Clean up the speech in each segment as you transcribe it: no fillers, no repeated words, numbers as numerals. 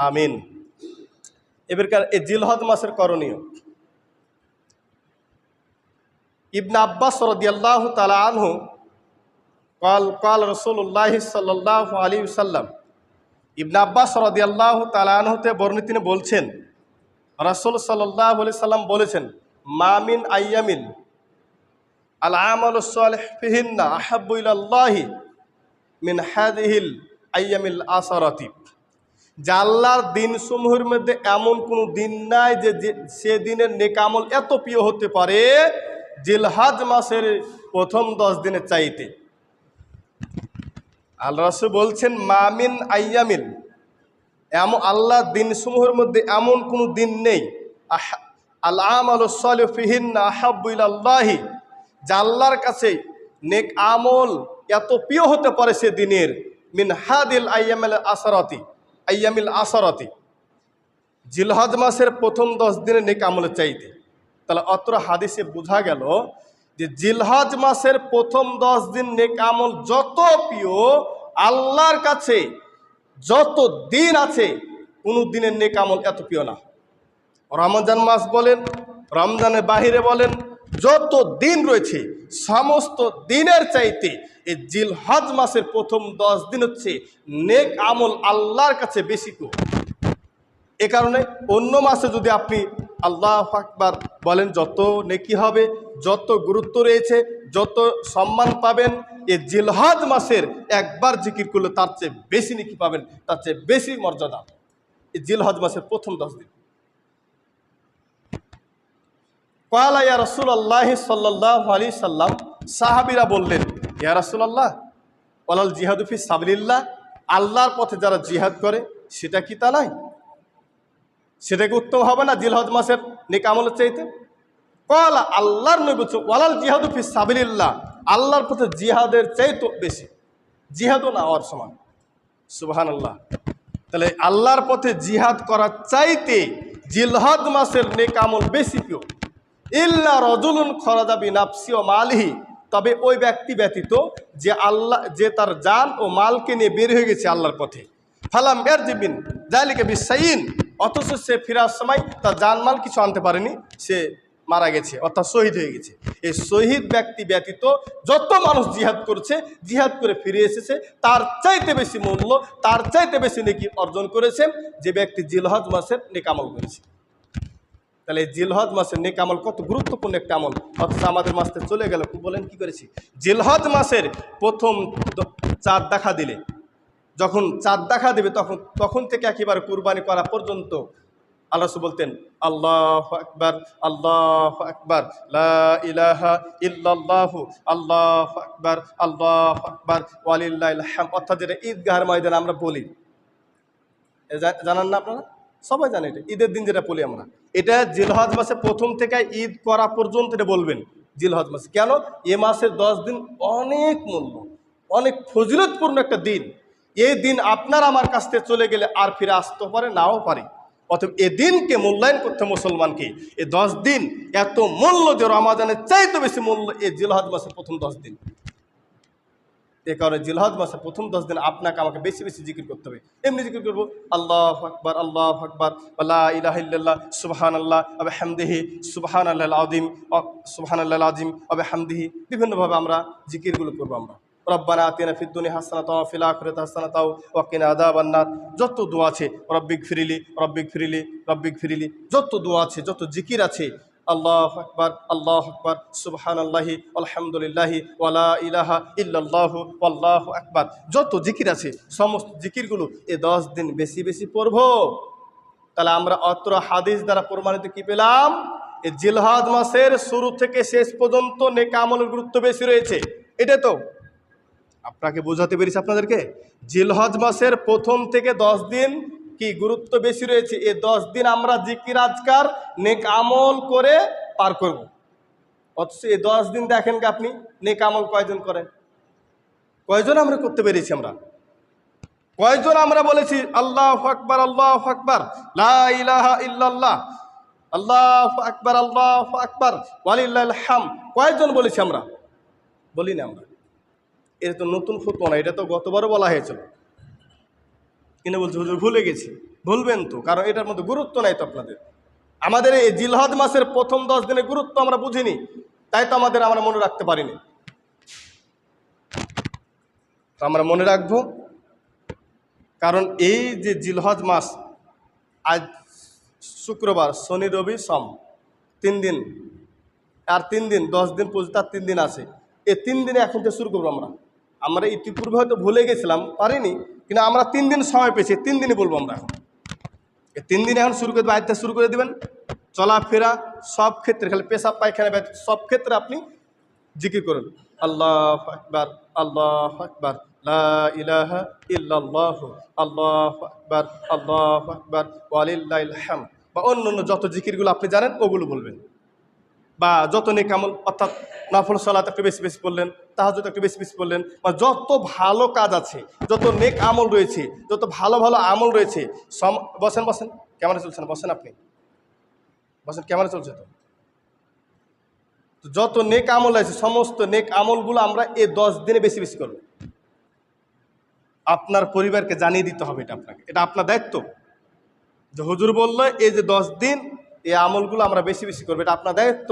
আমিন। এবারকার এই জিলহজ মাসের করণীয়। ইবনে আব্বাস রাদিয়াল্লাহু তাআলা আনহু قال রাসূলুল্লাহ সাল্লাল্লাহু আলাইহি ওয়াসাল্লাম, ইবনে আব্বাস রাদিয়াল্লাহু তাআলা আনহুতে বর্ণিত তিনি বলছেন, রাসূল সাল্লাল্লাহু আলাইহি সাল্লাম বলেছেন, মা মিন আইয়ামিন আল আমালুস সালিহ ফিহিন্না আহাব্বু ইলাল্লাহি মিন হাযিহিল আইয়ামিল আসরাতি। যে আল্লাহর দিনসমূহের মধ্যে এমন কোনো দিন নাই যে সে দিনের নেক আমল এত প্রিয় হতে পারে জিলহজ মাসের প্রথম 10 দিনের চাইতে। আল্লাহ রাসূল বলছেন, মামিন আইয়ামিন, এমন আল্লাহর দিনসমূহের মধ্যে এমন কোনো দিন নেই আল আমালুস সালিহু ফিহিন্না আহাব্বু ইলাল্লাহি, যে আল্লাহর কাছে নেক আমল এত প্রিয় হতে পারে সে দিনের মিন হাদিল আইয়ামিল আসরাতি, জিলহজ মাসের প্রথম 10 দিনের নেক আমলের চাইতে। তাহলে অত্র হাদিসে বোঝা গেল যে জিলহজ মাসের প্রথম 10 দিন নেক আমল যত প্রিয় আল্লাহর কাছে, যত দিন আছে কোনো দিনের নেক আমল এত প্রিয় না। রমজান মাস বলেন, রমজানের বাহিরে বলেন, যত দিন রয়েছে সমস্ত দিনের চাইতে এই জিলহজ মাসের প্রথম 10 দিন হচ্ছে নেক আমল আল্লাহর কাছে বেশি প্রিয়। এ কারণে অন্য মাসে যদি আপনি আল্লাহু আকবার বলেন যত নেকি হবে, যত গুরুত্ব রয়েছে, যত সম্মান পাবেন, এই জিলহজ মাসের একবার জিকির করলে তার চেয়ে বেশি নেকি পাবেন, তার চেয়ে বেশি মর্যাদা এই জিলহজ মাসের প্রথম 10 দিন। ক্বালা ইয়া রাসূলুল্লাহ সাল্লাল্লাহু আলাইহি সাল্লাম, সাহাবীরা বললেন, ইয়া রাসূলুল্লাহ ওয়ালাল জিহাদু ফি সাবিলিল্লাহ, আল্লাহর পথে যারা জিহাদ করে সেটা কি তা নয়? সেটা কি উত্তম হবে না জিলহজ মাসের নেক আমলের চাইতে? ক্বালা, আল্লাহর নবী বলছেন, ওয়ালাল জিহাদু ফি সাবিলিল্লাহ, আল্লাহর পথে জিহাদের চাইতে বেশি, জিহাদও না হওয়ার সমান। সুবহানাল্লাহ। তাহলে আল্লাহর পথে জিহাদ করার চাইতে জিলহজ মাসের নেক আমল বেশি প্রিয়। ইল্লা রাজুলুন খরাজা বিনাফসি ওয়া মালিহি, তবে ওই ব্যক্তি ব্যতীত যে তার জান ও মালকে নিয়ে বের হয়ে গেছে আল্লাহর পথে, ফালাম ইয়ারজিবিন যালিকা বিসাইন, অথচ সে ফেরার সময় তার জানমাল কিছু আনতে পারেনি, সে মারা গেছে, অর্থাৎ শহীদ হয়ে গেছে। এই শহীদ ব্যক্তি ব্যতীত যত মানুষ জিহাদ করছে, জিহাদ করে ফিরে এসেছে, তার চাইতে বেশি মূল্য, তার চাইতে বেশি নেকি অর্জন করেছেন যে ব্যক্তি জিলহজ মাসের নেক আমল করেছে। তাহলে এই জিলহজ মাসের নেক আমল কত গুরুত্বপূর্ণ একটা আমল, অথচ আমাদের মাসে চলে গেল। বলেন কি করেছি? জিলহজ মাসের প্রথম চাঁদ দেখা দিলে, যখন চাঁদ দেখা দেবে তখন থেকে একেবারে কুরবানি করা পর্যন্ত আল্লাহ রাসূল বলতেন, আল্লাহু আকবার, আল্লাহু আকবার, লা ইলাহা ইল্লাল্লাহু, আল্লাহু আকবার, আল্লাহু আকবার, ওয়ালিল্লাহিল হামদ। অর্থাৎ যেটা ঈদগাহের ময়দানে আমরা বলি, জানান না আপনারা? সবাই জানে এটা ঈদের দিন যেটা বলি আমরা, এটা জিলহজ মাসে প্রথম থেকে ঈদ করা পর্যন্ত এটা বলবেন জিলহজ মাসে। কেন? এ মাসের 10 দিন অনেক মূল্য, অনেক ফজিলতপূর্ণ একটা দিন। এই দিন আপনার আমার কাছ থেকে চলে গেলে আর ফিরে আসতে পারে, নাও পারে। অতএব এ দিনকে মূল্যায়ন করতে মুসলমানকে। এই 10 দিন এত মূল্য যে রমাদানের চাইতে বেশি মূল্য এই জিলহজ মাসের প্রথম 10 দিন। এ কারণে জিলহজ মাসের প্রথম 10 দিন আপনাকে আমাকে বেশি বেশি জিকির করতে হবে। এমনি জিকির করবো, আল্লাহু আকবার, আল্লাহু আকবার, লা ইলাহা ইল্লাল্লাহ, সুবহানাল্লাহ ওয়া বিহামদিহি, সুবহানাল্লাহিল আযীম, সুবহানাল্লাহিল আযীম ওয়া বিহামদিহি। বিভিন্নভাবে আমরা জিকিরগুলো করবো। আমরা রব্বানা আতিনা ফিদ দুনিয়া হাসানাতাও ওয়া ফিল আখিরাতি হাসানাতাও ওয়া কিনা আযাবান্নার, যত দোয়া আছে, রব্বিক ফিরিলি, রব্বিক ফিরিলি, রব্বিক ফিরিলি, যত দোয়া আছে, যত জিকির আছে, আল্লাহু আকবার, আল্লাহু আকবার, সুবহানাল্লাহি আলহামদুলিল্লাহি ওয়া লা ইলাহা ইল্লাল্লাহু ওয়াল্লাহু আকবার, যত জিকির আছে সমস্ত জিকিরগুলো এই 10 দিন বেশি বেশি পড়ব। তাহলে আমরা অত্র হাদিস দ্বারা প্রমাণিত কি পেলাম? এই জিলহজ মাসের শুরু থেকে শেষ পর্যন্ত নেক আমলের গুরুত্ব বেশি রয়েছে। এটা তো আপনাকে বোঝাতে পেরেছি আপনাদেরকে। জিলহজ মাসের প্রথম থেকে 10 দিন কি গুরুত্ব বেশি রয়েছে। এই 10 দিন আমরা জিকির আজকার নেক আমল করে পার করব। অথচ এই 10 দিন দেখেন কি আপনি নেক আমল কয়জন করেন? কয়জন আমরা করতে পেরেছি? আমরা কয়জন আমরা বলেছি আল্লাহু আকবার, আল্লাহু আকবার, লা ইলাহা ইল্লাল্লাহ, আল্লাহু আকবার, আল্লাহু আকবার, ওয়ালিল্লাহিল হামদ, কয়জন বলেছি আমরা? বলি না আমরা। এটা তো নতুন ফতোয়া না, এটা তো গতবারও বলা হয়েছিল, কিন্তু বলছি হুজুর ভুলে গেছি। বলবেন তো, কারণ এটার মধ্যে গুরুত্ব নাই তো আপনাদের। আমাদের এই জিলহজ মাসের প্রথম 10 দিনের গুরুত্ব আমরা বুঝিনি, তাই তো আমরা মনে রাখতে পারিনি। তো আমরা মনে রাখবো, কারণ এই যে জিলহজ মাস, আজ শুক্রবার, শনি, রবি, সোম, 3 দিন, আর 3 দিন, 10 দিন পর্যন্ত আর 3 দিন আছে। এই 3 দিনে এখন থেকে শুরু করবো। আমরা ইতিপূর্বে হয়তো ভুলে গেছিলাম, পারিনি, কিন্তু আমরা 3 দিন সময় পেয়েছি, 3 দিনই বলবো আমরা এখন। এই 3 দিন এখন শুরু করে দেবেন, আজকে শুরু করে দেবেন। চলাফেরা সব ক্ষেত্রে, খালি পেশাব পায়খানা সব ক্ষেত্রে আপনি জিকির করুন, আল্লাহু আকবার, আল্লাহু আকবার, লা ইলাহা ইল্লাল্লাহু, আল্লাহু আকবার, আল্লাহু আকবার, ওয়ালিল্লাহিল হামদ, বা অন্য যত জিকিরগুলো আপনি জানেন ওগুলো বলবেন। বা যত নেক আমল, অর্থাৎ নফল সালাত একটু বেশি বেশি পড়লেন, তাহাজ্জুদ একটু বেশি বেশি পড়লেন, বা যত ভালো কাজ আছে, যত নেক আমল রয়েছে, যত ভালো ভালো আমল রয়েছে, বসেন বসেন, ক্যামেরা চলছে না, বসেন আপনি, বসেন, ক্যামেরা চলছে তো। যত নেক আমল আছে, সমস্ত নেক আমলগুলো আমরা এই 10 দিনে বেশি বেশি করব। আপনার পরিবারকে জানিয়ে দিতে হবে, এটা আপনাকে, এটা আপনার দায়িত্ব। যে হুজুর বললো এই যে 10 দিন এই আমলগুলো আমরা বেশি বেশি করবো, এটা আপনার দায়িত্ব।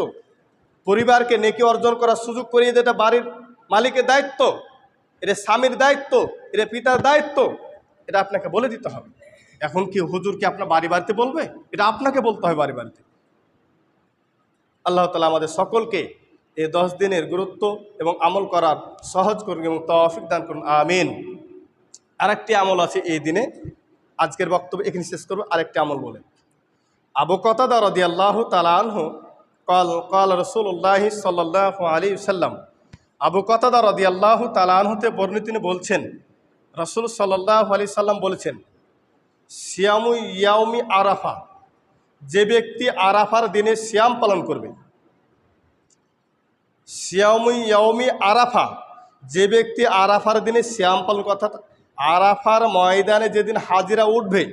পরিবারকে নেকি অর্জন করার সুযোগ করিয়ে দেয়, এটা বাড়ির মালিকের দায়িত্ব, এটা স্বামীর দায়িত্ব, এটা পিতার দায়িত্ব, এটা আপনাকে বলে দিতে হবে। এখন কি হুজুরকে আপনার বাড়ি বাড়িতে বলবে? এটা আপনাকে বলতে হবে বাড়ি বাড়িতে। আল্লাহ তাআলা আমাদের সকলকে এই 10 দিনের গুরুত্ব এবং আমল করার সহজ করুন এবং তৌফিক দান করুন, আমিন। আরেকটি আমল আছে এই দিনে, আজকের বক্তব্য এখানে শেষ করবো। আরেকটি আমল বলে, আবু কতাদা রাদিয়াল্লাহু তাআলা আনহু قال رسول الله সাল্লাল্লাহু আলাইহি ওয়াসাল্লাম, আবু কতাদা রাদিয়াল্লাহু তাআলা আনহুতে বর্ণিত, তিনি বলছেন, রাসূল সাল্লাল্লাহু আলাইহি সাল্লাম বলেছেন, সিয়ামু ইয়াউমি আরাফা, যে ব্যক্তি আরাফার দিনে সিয়াম পালন করবে, সিয়ামু ইয়াউমি আরাফা, যে ব্যক্তি আরাফার দিনে সিয়াম পালন করে, অর্থাৎ আরাফার ময়দানে যেদিন হাজিরা উঠবে,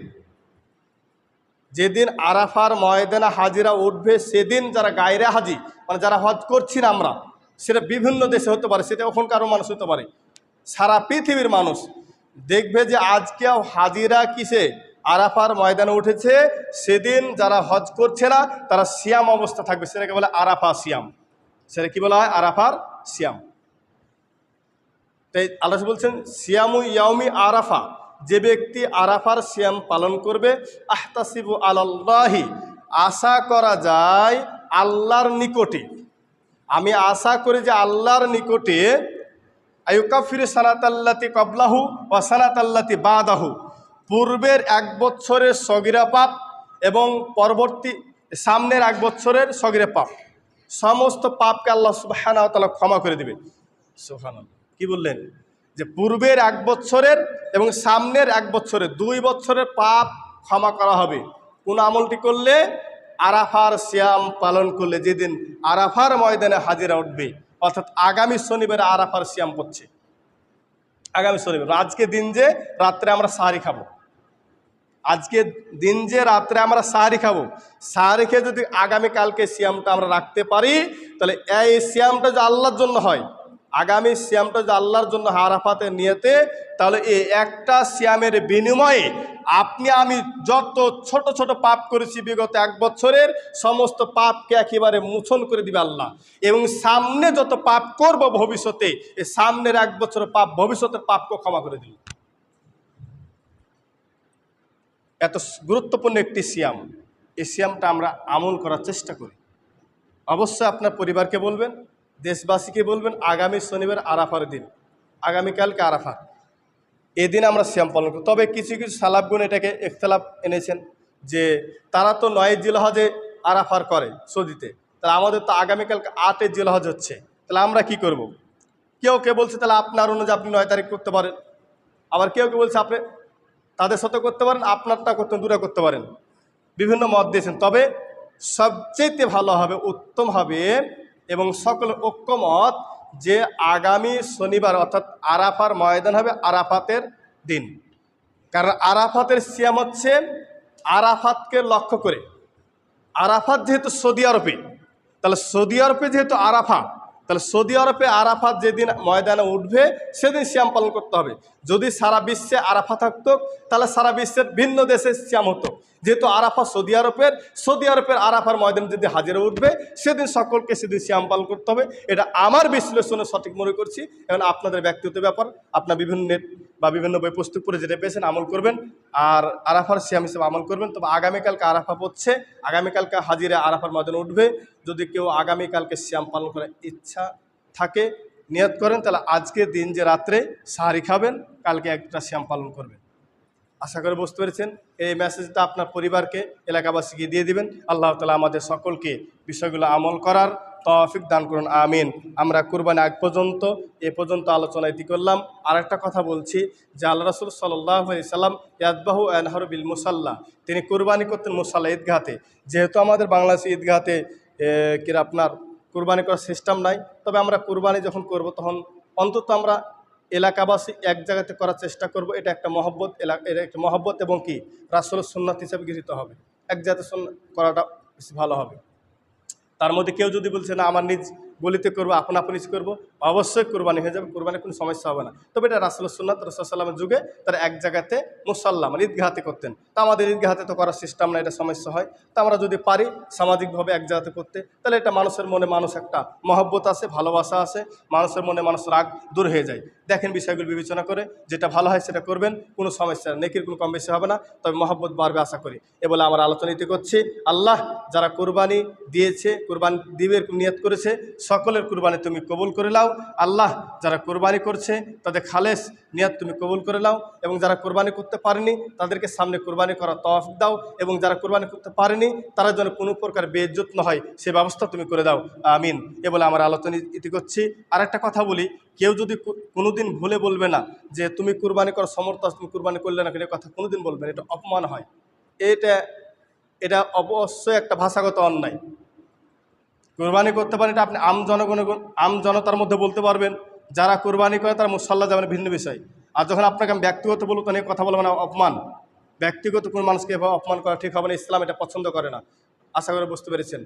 যেদিন আরাফার ময়দানে হাজিরা উঠবে, সেদিন যারা গায়রে হাজি, মানে যারা হজ করছি না আমরা, সেটা বিভিন্ন দেশে হতে পারে, সেটা ওখানকারও মানুষ হতে পারে, সারা পৃথিবীর মানুষ দেখবে যে আজকেও হাজিরা কিসে, আরাফার ময়দানে উঠেছে, সেদিন যারা হজ করছে না তারা সিয়াম অবস্থা থাকবে, সেটাকে বলে আরাফা সিয়াম। সেটা কি বলা হয়? আরাফার সিয়াম। তাই আল্লাহ বলছেন, সিয়ামু ইয়াউমি আরাফা, যে ব্যক্তি আরাফার সিয়াম পালন করবে, আহতাসিবু আলাল্লাহি, আশা করা যায় আল্লাহর নিকটে, আমি আশা করি যে আল্লাহর নিকটে, আয়ুকাফিরু সানাতাল্লাতি ক্বাবলাহু ওয়া সানাতাল্লাতি বাদাহু, পূর্বের 1 বছরের সগীরা পাপ এবং পরবর্তী সামনের 1 বছরের সগীরা পাপ, সমস্ত পাপকে আল্লাহ সুবহানাহু ওয়া তাআলা ক্ষমা করে দিবেন। সুবহানাল্লাহ, কি বললেন? যে পূর্বের 1 বছরের এবং সামনের 1 বছরের, 2 বছরের পাপ ক্ষমা করা হবে। কোন আমলটি করলে? আরাফার সিয়াম পালন করলে, যেদিন আরাফার ময়দানে হাজিরা উঠবে, অর্থাৎ আগামী শনিবারে আরাফার সিয়াম পড়ছে, আগামী শনিবার। আজকে দিন যে রাত্রে আমরা সাহারি খাবো, আজকে দিন যে রাত্রে আমরা সাহারি খাবো, সাহারি খেয়ে যদি আগামীকালকে সিয়ামটা আমরা রাখতে পারি, তাহলে এই সিয়ামটা যে আল্লাহর জন্য হয়, আগামী সিয়ামটা যে আল্লাহর জন্য আরাফাতে নিয়েতে, তাহলে এই একটা সিয়ামের বিনিময়ে আপনি আমি যত ছোট ছোট পাপ করেছি বিগত 1 বছরের, সমস্ত পাপকে একেবারে মোচন করে দিবে আল্লাহ, এবং সামনে যত পাপ করব ভবিষ্যতে, এই সামনের 1 বছরের পাপ, ভবিষ্যতের পাপকে ক্ষমা করে দিল। এত গুরুত্বপূর্ণ একটি সিয়াম, এই সিয়ামটা আমরা আমল করার চেষ্টা করি। অবশ্যই আপনার পরিবারকে বলবেন, দেশবাসীকে বলবেন, আগামী শনিবার আরাফার দিন, আগামীকালকে আরাফা, এদিন আমরা সিয়াম পালন করি। তবে কিছু কিছু সালাফগুন এটাকে ইখতিলাফ এনেছেন, যে তারা তো 9 জিলহজে আরাফার করে সৌদিতে, তাহলে আমাদের তো আগামীকালকে 8 জিলহজ হচ্ছে, তাহলে আমরা কি করব? কেউ কে বলছে তাহলে আপনার অনুযায়ী আপনি 9 তারিখ করতে পারেন, আবার কেউ কে বলছে আপনি তাদের সাথে করতে পারেন, আপনারটা করতে দূরে করতে পারেন, বিভিন্ন মত দিয়েছেন। তবে সবচেয়ে ভালো হবে, উত্তম হবে এবং সকল ঐক্যমত, যে আগামী শনিবার অর্থাৎ আরাফার ময়দান হবে আরাফাতের দিন। কারণ আরাফাতের সিয়াম হচ্ছে আরাফাতকে লক্ষ্য করে। আরাফাত যেহেতু সৌদি আরবে, তাহলে সৌদি আরবে যেহেতু আরাফা, তাহলে সৌদি আরবে আরাফাত যেদিন ময়দানে উঠবে সেদিন সিয়াম পালন করতে হবে। যদি সারা বিশ্বে আরাফা থাকতো তাহলে সারা বিশ্বের ভিন্ন দেশে সিয়াম হতো। যেহেতু আরাফা সৌদি আরবের আরাফার ময়দানে যদি হাজিরা উঠবে সেদিন সকলকে সেদিন সিয়াম পালন করতে হবে। এটা আমার বিশ্লেষণে সঠিক মনে করছি। এখন আপনাদের ব্যক্তিগত ব্যাপার, আপনার বিভিন্ন নেট বা বিভিন্ন বই পুস্তক পড়ে যেটা পেয়েছেন আমল করবেন, আর আরাফার সিয়াম হিসেবে আমল করবেন। তবে আগামীকালকে আরাফা পড়ছে, আগামীকালকে হাজিরা আরাফার ময়দানে উঠবে। যদি কেউ আগামীকালকে সিয়াম পালন করার ইচ্ছা থাকে, নিয়ত করেন, তাহলে আজকের দিন যে রাত্রে সাহারি খাবেন, কালকে একটা সিয়াম পালন করবেন। আশা করে বুঝতে পেরেছেন। এই মেসেজটা আপনার পরিবারকে, এলাকাবাসীকে দিয়ে দিবেন। আল্লাহ তাআলা আমাদের সকলকে বিষয়গুলো আমল করার তৌফিক দান করুন, আমিন। আমরা কুরবানি আগ পর্যন্ত এ পর্যন্ত আলোচনা ইতি করলাম। আর একটা কথা বলছি যে আল্লাহ রাসূল সাল্লাল্লাহু আলাইহি সাল্লাম ইয়াদবাহু আনহারু বিল মুসাল্লা, তিনি কুরবানি করতেন মুসাল্লা ঈদগাহতে। যেহেতু আমাদের বাংলাদেশে ঈদগাহতে আপনার কুরবানি করার সিস্টেম নাই, তবে আমরা কুরবানি যখন করব তখন অন্তত আমরা এলাকাবাসী এক জায়গাতে করার চেষ্টা করব। এটা একটা মহব্বত, এটা একটা মহব্বত এবং কি রাসূলের সুন্নাত হিসেবে গৃহীত হবে। এক জায়গাতে করাটা বেশি ভালো হবে। তার মধ্যে কেউ যদি বলছে না আমার নিজ গলিতে করবো, আপন আপন ইস করবো, অবশ্যই কোরবানি হয়ে যাবে, কোরবানির কোনো সমস্যা হবে না। তবে এটা রাসূলের সুন্নাত, রাসূল সাল্লামের যুগে তারা এক জায়গাতে মুসাল্লা মানে ঈদগাহতে করতেন। তা আমাদের ঈদগাহতে তো করার সিস্টেম না, এটা সমস্যা হয়। তা আমরা যদি পারি সামাজিকভাবে এক জায়গাতে করতে, তাহলে এটা মানুষের মনে মানুষ একটা মহব্বত আছে, ভালোবাসা আছে, মানুষের মনে মানুষ রাগ দূর হয়ে যায়। দেখেন বিষয়গুলো বিবেচনা করে যেটা ভালো হয় সেটা করবেন, কোনো সমস্যা নেই, নেকির কোনো কম বেশি হবে না, তবে মহব্বত বাড়বে আশা করি। এ বলে আমার আলোচনা ইতি করছি। আল্লাহ যারা কোরবানি দিয়েছে, কোরবানি দিবের নিয়ত করেছে, সকলের কোরবানি তুমি কবুল করে নাও। আল্লাহ যারা কোরবানি করছে তাদের খালেস নিয়ত তুমি কবুল করে নাও, এবং যারা কোরবানি করতে পারেনি তাদেরকে সামনে কোরবানি করার তৌফিক দাও, এবং যারা কোরবানি করতে পারেনি তারা যেন কোনো প্রকার বেইজ্জত না হয় সে ব্যবস্থা তুমি করে দাও, আমিন। এ বলে আমার আলোচনা ইতি করছি। আর একটা কথা বলি, কেউ যদি কোনোদিন ভুলে বলবে না যে তুমি কুরবানি করার সমর্থ আছো, তুমি কুরবানি করলে না, এটা কথা কোনোদিন বলবেন, এটা অপমান হয়। এটা অবশ্যই একটা ভাষাগত অন্যায়। কুরবানি করতে পারেন এটা আপনি আম জনতার মধ্যে বলতে পারবেন, যারা কুরবানি করে তারা মুসাল্লা যাবেন, ভিন্ন বিষয়। আর যখন আপনাকে আমি ব্যক্তিগত বলবো তখন এই কথা বলবেন অপমান। ব্যক্তিগত কোনো মানুষকে অপমান করা ঠিক হবে না, ইসলাম এটা পছন্দ করে না। আশা করে বুঝতে পেরেছেন।